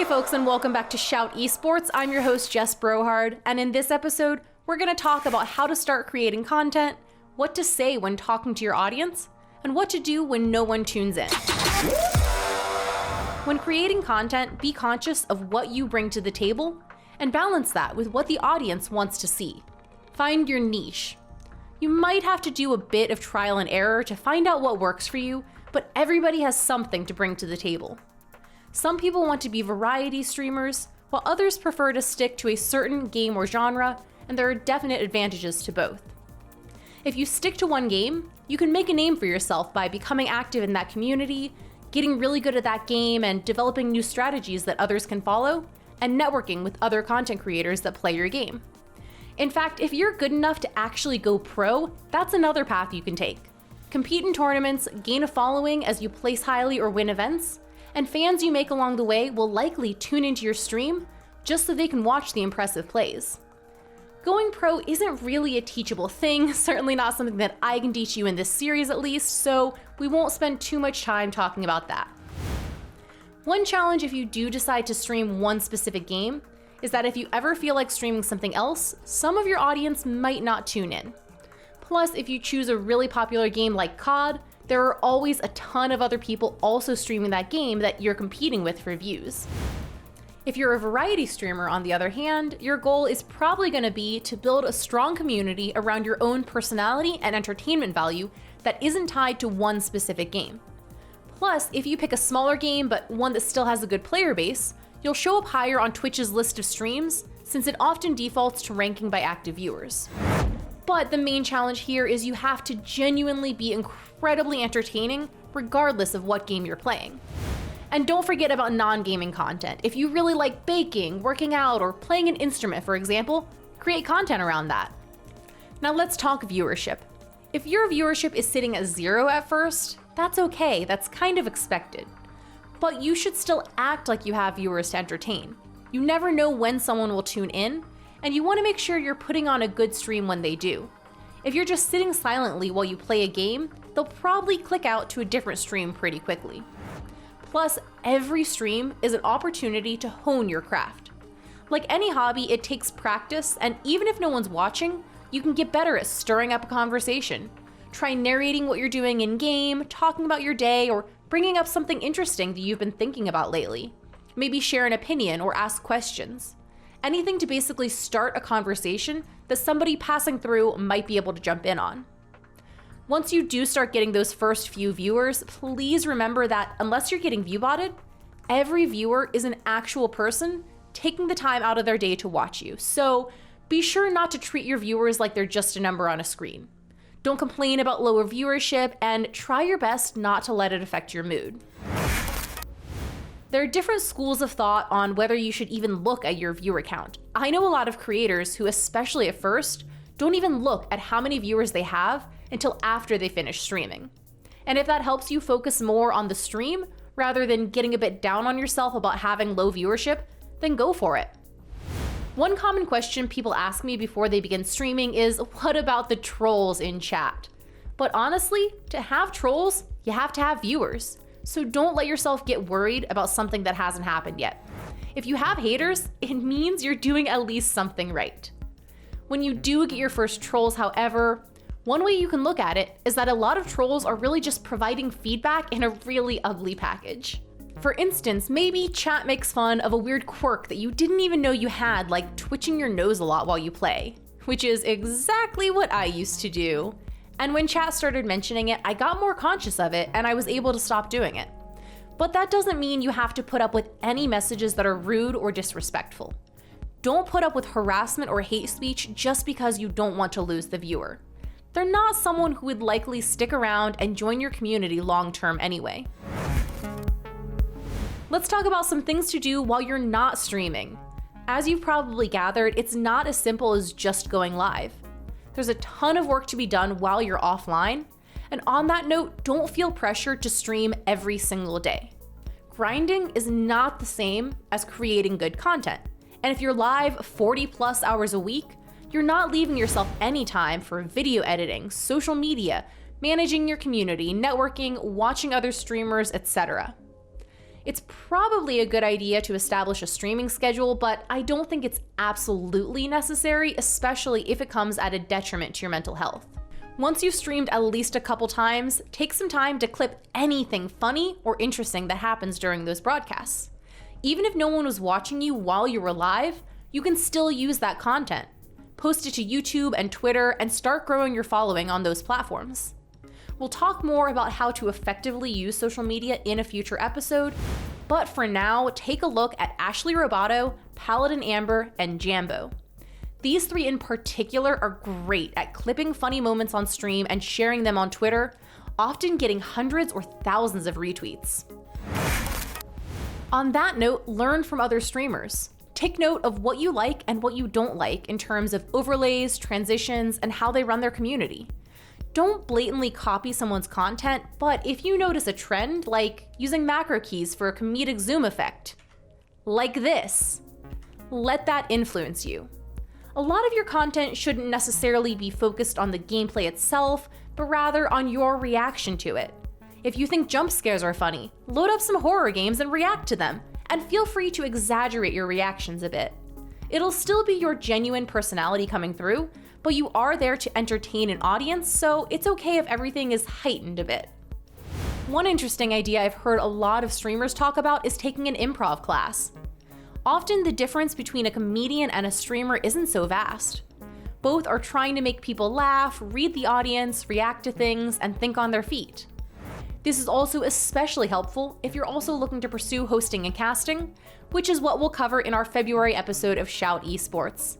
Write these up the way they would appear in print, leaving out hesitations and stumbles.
Hey folks, and welcome back to Shout Esports. I'm your host, Jess Brohard, and in this episode, we're going to talk about how to start creating content, what to say when talking to your audience, and what to do when no one tunes in. When creating content, be conscious of what you bring to the table and balance that with what the audience wants to see. Find your niche. You might have to do a bit of trial and error to find out what works for you, but everybody has something to bring to the table. Some people want to be variety streamers, while others prefer to stick to a certain game or genre, and there are definite advantages to both. If you stick to one game, you can make a name for yourself by becoming active in that community, getting really good at that game, and developing new strategies that others can follow, and networking with other content creators that play your game. In fact, if you're good enough to actually go pro, that's another path you can take. Compete in tournaments, gain a following as you place highly or win events, and fans you make along the way will likely tune into your stream just so they can watch the impressive plays. Going pro isn't really a teachable thing, certainly not something that I can teach you in this series at least, so we won't spend too much time talking about that. One challenge if you do decide to stream one specific game is that if you ever feel like streaming something else, some of your audience might not tune in. Plus, if you choose a really popular game like COD, there are always a ton of other people also streaming that game that you're competing with for views. If you're a variety streamer, on the other hand, your goal is probably going to be to build a strong community around your own personality and entertainment value that isn't tied to one specific game. Plus, if you pick a smaller game but one that still has a good player base, you'll show up higher on Twitch's list of streams since it often defaults to ranking by active viewers. But the main challenge here is you have to genuinely be incredibly entertaining regardless of what game you're playing. And don't forget about non-gaming content. If you really like baking, working out, or playing an instrument, for example, create content around that. Now let's talk viewership. If your viewership is sitting at 0 at first, that's okay, that's kind of expected. But you should still act like you have viewers to entertain. You never know when someone will tune in, and you want to make sure you're putting on a good stream when they do. If you're just sitting silently while you play a game, they'll probably click out to a different stream pretty quickly. Plus, every stream is an opportunity to hone your craft. Like any hobby, it takes practice, and even if no one's watching, you can get better at stirring up a conversation. Try narrating what you're doing in game, talking about your day, or bringing up something interesting that you've been thinking about lately. Maybe share an opinion or ask questions. Anything to basically start a conversation that somebody passing through might be able to jump in on. Once you do start getting those first few viewers, please remember that unless you're getting view-botted, every viewer is an actual person taking the time out of their day to watch you. So be sure not to treat your viewers like they're just a number on a screen. Don't complain about lower viewership, and try your best not to let it affect your mood. There are different schools of thought on whether you should even look at your viewer count. I know a lot of creators who, especially at first, don't even look at how many viewers they have until after they finish streaming. And if that helps you focus more on the stream rather than getting a bit down on yourself about having low viewership, then go for it. One common question people ask me before they begin streaming is, what about the trolls in chat? But honestly, to have trolls, you have to have viewers. So don't let yourself get worried about something that hasn't happened yet. If you have haters, it means you're doing at least something right. When you do get your first trolls, however, one way you can look at it is that a lot of trolls are really just providing feedback in a really ugly package. For instance, maybe chat makes fun of a weird quirk that you didn't even know you had, like twitching your nose a lot while you play, which is exactly what I used to do. And when chat started mentioning it, I got more conscious of it and I was able to stop doing it. But that doesn't mean you have to put up with any messages that are rude or disrespectful. Don't put up with harassment or hate speech just because you don't want to lose the viewer. They're not someone who would likely stick around and join your community long term anyway. Let's talk about some things to do while you're not streaming. As you've probably gathered, it's not as simple as just going live. There's a ton of work to be done while you're offline, and on that note, don't feel pressured to stream every single day. Grinding is not the same as creating good content, and if you're live 40+ hours a week, you're not leaving yourself any time for video editing, social media, managing your community, networking, watching other streamers, etc. It's probably a good idea to establish a streaming schedule, but I don't think it's absolutely necessary, especially if it comes at a detriment to your mental health. Once you've streamed at least a couple times, take some time to clip anything funny or interesting that happens during those broadcasts. Even if no one was watching you while you were live, you can still use that content. Post it to YouTube and Twitter and start growing your following on those platforms. We'll talk more about how to effectively use social media in a future episode, but for now, take a look at Ashley Roboto, Paladin Amber, and Jambo. These three in particular are great at clipping funny moments on stream and sharing them on Twitter, often getting hundreds or thousands of retweets. On that note, learn from other streamers. Take note of what you like and what you don't like in terms of overlays, transitions, and how they run their community. Don't blatantly copy someone's content, but if you notice a trend, like using macro keys for a comedic zoom effect, like this, let that influence you. A lot of your content shouldn't necessarily be focused on the gameplay itself, but rather on your reaction to it. If you think jump scares are funny, load up some horror games and react to them, and feel free to exaggerate your reactions a bit. It'll still be your genuine personality coming through, but you are there to entertain an audience, so it's okay if everything is heightened a bit. One interesting idea I've heard a lot of streamers talk about is taking an improv class. Often the difference between a comedian and a streamer isn't so vast. Both are trying to make people laugh, read the audience, react to things, and think on their feet. This is also especially helpful if you're also looking to pursue hosting and casting, which is what we'll cover in our February episode of Shout Esports.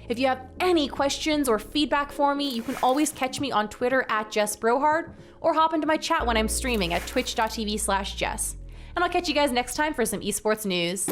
If you have any questions or feedback for me, you can always catch me on Twitter at Jess Brohard, or hop into my chat when I'm streaming at twitch.tv/Jess. And I'll catch you guys next time for some esports news.